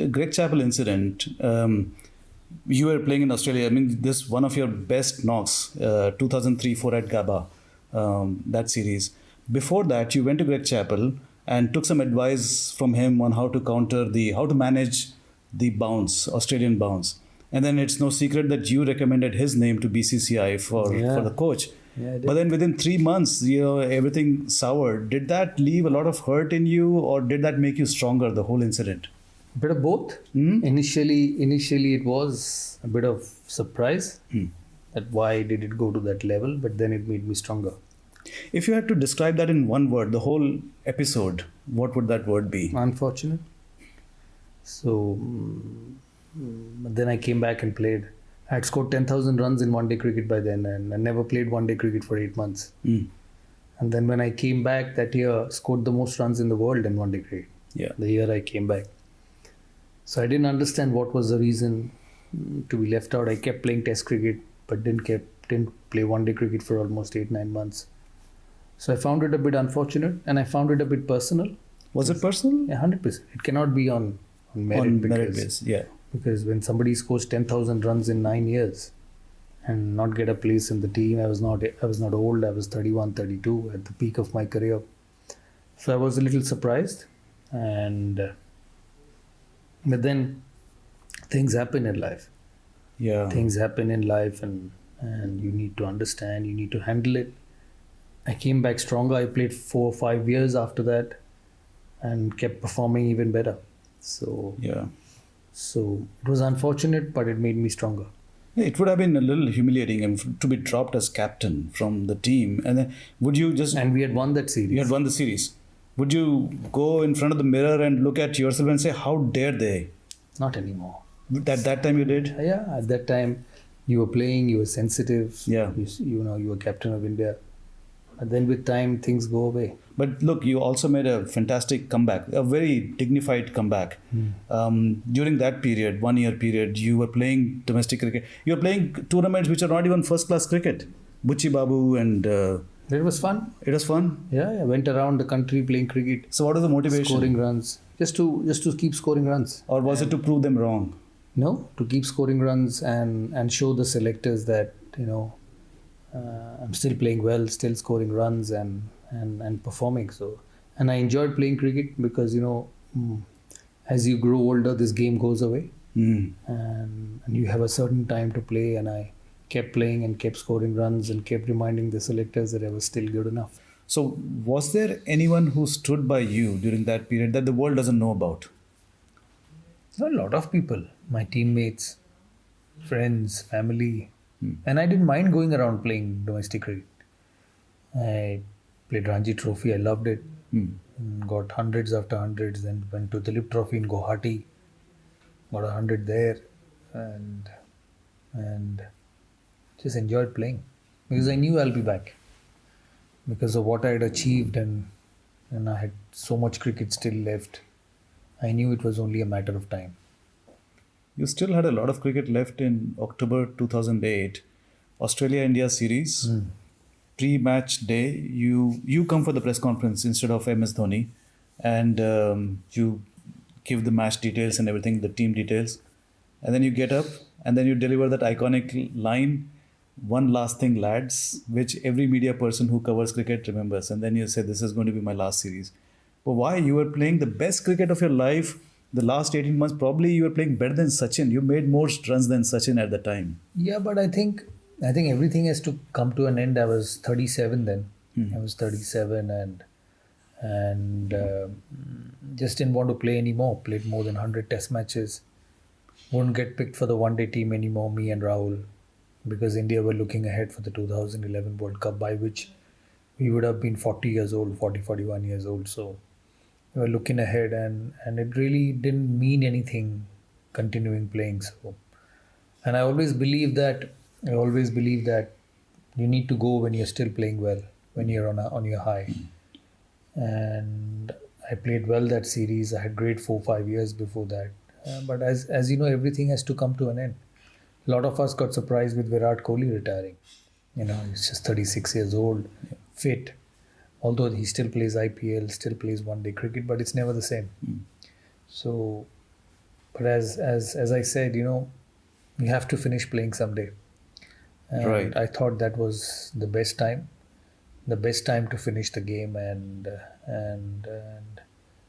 Greg Chappell incident, you were playing in Australia. I mean, this one of your best knocks, 2003 4 at Gabba, that series. Before that, you went to Greg Chappell and took some advice from him on how to manage the bounce, Australian bounce. And then it's no secret that you recommended his name to BCCI for the coach. Yeah, I did. But then within 3 months, everything soured. Did that leave a lot of hurt in you, or did that make you stronger, the whole incident? A bit of both. Initially it was a bit of surprise that why did it go to that level, but then it made me stronger. If you had to describe that in one word, the whole episode, what would that word be? Unfortunate. So, but then I came back and played. I had scored 10,000 runs in one-day cricket by then, and I never played one-day cricket for 8 months. And then when I came back that year, scored the most runs in the world in one-day cricket. Yeah. The year I came back. So I didn't understand what was the reason to be left out. I kept playing Test cricket, but didn't play one-day cricket for almost 8-9 months. So I found it a bit unfortunate, and I found it a bit personal. Was it personal? Yeah, 100%. It cannot be on merit. On merit base, yeah. Because when somebody scores 10,000 runs in 9 years and not get a place in the team, I was not old. I was 31, 32 at the peak of my career. So I was a little surprised, but then things happen in life. Yeah. Things happen in life, and you need to understand. You need to handle it. I came back stronger. I played 4 or 5 years after that, and kept performing even better. So it was unfortunate, but it made me stronger. It would have been a little humiliating to be dropped as captain from the team. And then would you just... And we had won that series. You had won the series. Would you go in front of the mirror and look at yourself and say, how dare they? Not anymore. At that time you did? Yeah, at that time you were playing, you were sensitive. Yeah. You were captain of India. And then with time, things go away. But look, you also made a fantastic comeback, a very dignified comeback. During that period, 1 year period, you were playing domestic cricket. You were playing tournaments which are not even first-class cricket. Buchi Babu and... It was fun. It was fun? Yeah, I went around the country playing cricket. So what was the motivation? Scoring runs. Just to keep scoring runs. Or was it to prove them wrong? No, to keep scoring runs and show the selectors that, I'm still playing well, still scoring runs and performing. So, and I enjoyed playing cricket because, as you grow older, this game goes away. And you have a certain time to play, and I kept playing and kept scoring runs and kept reminding the selectors that I was still good enough. So was there anyone who stood by you during that period that the world doesn't know about? A lot of people, my teammates, friends, family. And I didn't mind going around playing domestic cricket. I played Ranji Trophy, I loved it. Got hundreds after hundreds, then went to Dilip Trophy in Guwahati, got 100 there, and just enjoyed playing because I knew I'll be back because of what I had achieved, and I had so much cricket still left. I knew it was only a matter of time. You still had a lot of cricket left in October 2008, Australia-India series. Pre-match day, you come for the press conference instead of MS Dhoni, and you give the match details and everything, the team details, and then you get up and then you deliver that iconic line, "One last thing, lads," which every media person who covers cricket remembers. And then you say, "This is going to be my last series." But why? You were playing the best cricket of your life. The last 18 months, probably you were playing better than Sachin. You made more runs than Sachin at the time. Yeah, but I think everything has to come to an end. I was 37 then. I was 37 and just didn't want to play anymore. Played more than 100 test matches. Wouldn't get picked for the one-day team anymore, me and Rahul, because India were looking ahead for the 2011 World Cup, by which we would have been 40 years old, 40, 41 years old. So we were looking ahead, and it really didn't mean anything continuing playing. So, and I always believe that you need to go when you're still playing well, when you're on your high. And I played well that series. I had great 4-5 years before that. But as you know, everything has to come to an end. A lot of us got surprised with Virat Kohli retiring. He's just 36 years old, fit. Although he still plays IPL, still plays one-day cricket, but it's never the same. So But as I said, you know, you have to finish playing someday. And Right. I thought that was the best time to finish the game, and